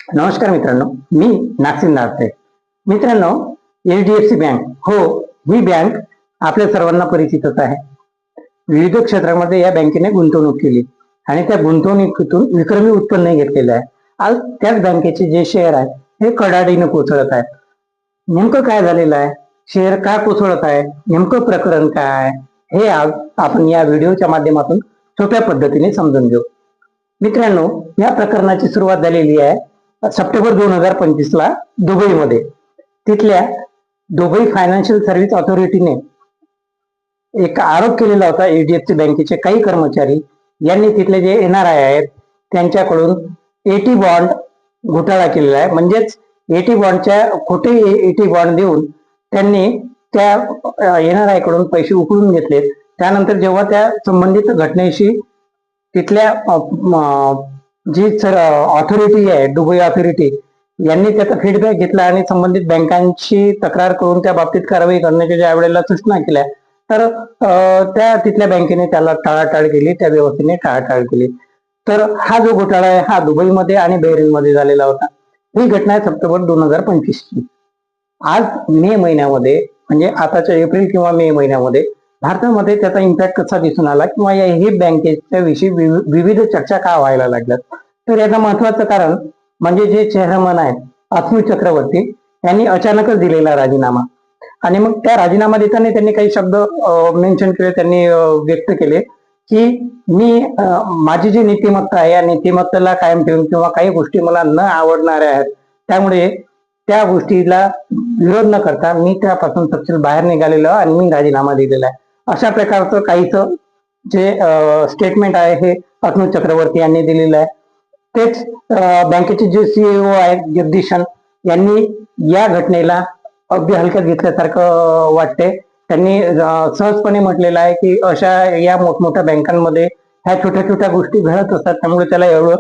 नमस्कार मित्रांनो, मी नागसिंग नारते. मित्रांनो, एचडीएफसी बँक हो, ही बँक आपल्या सर्वांना परिचितच आहे. विविध क्षेत्रामध्ये या बँकेने गुंतवणूक केली आणि त्या गुंतवणुकीतून विक्रमी उत्पन्न घेतलेलं आहे. आज त्याच बँकेचे जे शेअर आहे हे कडाडीने कोसळत आहे. नेमकं काय झालेलं आहे, शेअर का कोसळत आहे, नेमकं प्रकरण काय आहे, हे आज आपण या व्हिडिओच्या माध्यमातून सोप्या पद्धतीने समजून घेऊ. मित्रांनो, या प्रकरणाची सुरुवात झालेली आहे सप्टेंबर 2025 ला दुबईमध्ये. तिथल्या दुबई फायनान्शियल सर्व्हिस ऑथॉरिटीने एक आरोप केलेला होता. एचडीएफसी बँकेचे काही कर्मचारी यांनी तिथले जे एनआरआय आहेत त्यांच्याकडून एटी बॉन्ड घोटाळा केलेला आहे. म्हणजेच एटी बॉन्डच्या खोटे एटी बॉन्ड देऊन त्यांनी त्या एनआरआय कडून पैसे उकळून घेतले. त्यानंतर जेव्हा त्या संबंधित घटनेशी तिथल्या जी ऑथॉरिटी आहे, दुबई ऑथॉरिटी, यांनी त्याचा फीडबॅक घेतला आणि संबंधित बँकांची तक्रार करून त्या बाबतीत कारवाई करण्याच्या ज्या वेळेला सूचना केल्या, तर त्या तिथल्या बँकेने त्याला टाळाटाळ केली, त्या व्यवस्थेने टाळाटाळ केली. तर हा जो घोटाळा आहे हा दुबईमध्ये आणि बहरीनमध्ये झालेला होता. ही घटना आहे सप्टेंबर 2025 ची. आज मे महिन्यामध्ये, म्हणजे आताच्या एप्रिल किंवा मे महिन्यामध्ये भारतामध्ये त्याचा इम्पॅक्ट कसा दिसून आला किंवा हे बँकेच्या विषयी विविध चर्चा का व्हायला लागल्यात, तर याचं महत्वाचं कारण म्हणजे जे चेअरमन आहेत अथर्व चक्रवर्ती यांनी अचानकच दिलेला राजीनामा. आणि मग त्या राजीनामा देताना त्यांनी काही शब्द मेन्शन केले, त्यांनी व्यक्त केले की मी माझी जी नीतिमत्ता आहे या नीतिमत्तेला कायम ठेवून किंवा काही गोष्टी मला न आवडणाऱ्या आहेत त्यामुळे त्या गोष्टीला विरोध न करता मी त्यापासून तपशील बाहेर निघालेलो आणि मी राजीनामा दिलेला आहे. अशा प्रकारचं काहीच जे स्टेटमेंट आहे हे अथर्व चक्रवर्ती यांनी दिलेलं आहे. तेच बँकेचे जे सीईओ आहेत जगदीशन यांनी या घटनेला अगदी हलक्यात घेतल्यासारखं वाटते. त्यांनी सहजपणे म्हटलेलं आहे की अशा या मोठमोठ्या बँकांमध्ये ह्या छोट्या छोट्या गोष्टी घडत असतात, त्यामुळे त्याला एवढं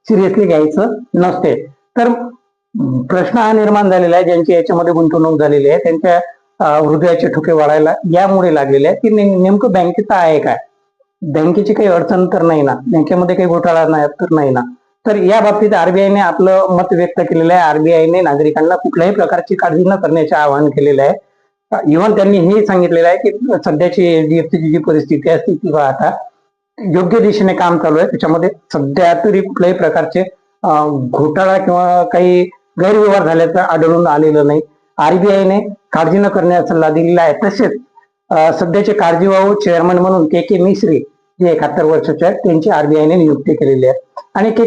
सिरियसली घ्यायचं नसते. तर प्रश्न हा निर्माण झालेला आहे, ज्यांची याच्यामध्ये गुंतवणूक झालेली आहे त्यांच्या हृदयाचे ठोके वाढायला यामुळे लागलेले आहे की नेमकं बँकेचं आहे काय, बँकेची काही अडचण तर नाही ना, बँकेमध्ये काही घोटाळा नाही तर नाही ना. तर या बाबतीत आरबीआयने आपलं मत व्यक्त केलेलं आहे. आरबीआयने नागरिकांना कुठल्याही प्रकारची काळजी न करण्याचे आवाहन केलेलं आहे. इव्हन त्यांनी हे सांगितलेलं आहे की सध्याची एचडीएफसीची जी परिस्थिती असते ती आता योग्य दिशेने काम चालू आहे, त्याच्यामध्ये सध्या तरी कुठल्याही प्रकारचे घोटाळा किंवा काही गैरव्यवहार झाल्याचं आढळून आलेलं नाही. आरबीआयने काळजी न करण्याचा सल्ला दिलेला आहे. तसेच सध्याचे काळजीवाहू चेअरमन म्हणून के के मिश्री जे 71 वर्षाचे आहेत त्यांची आरबीआयने नियुक्ती केलेली आहे. आणि के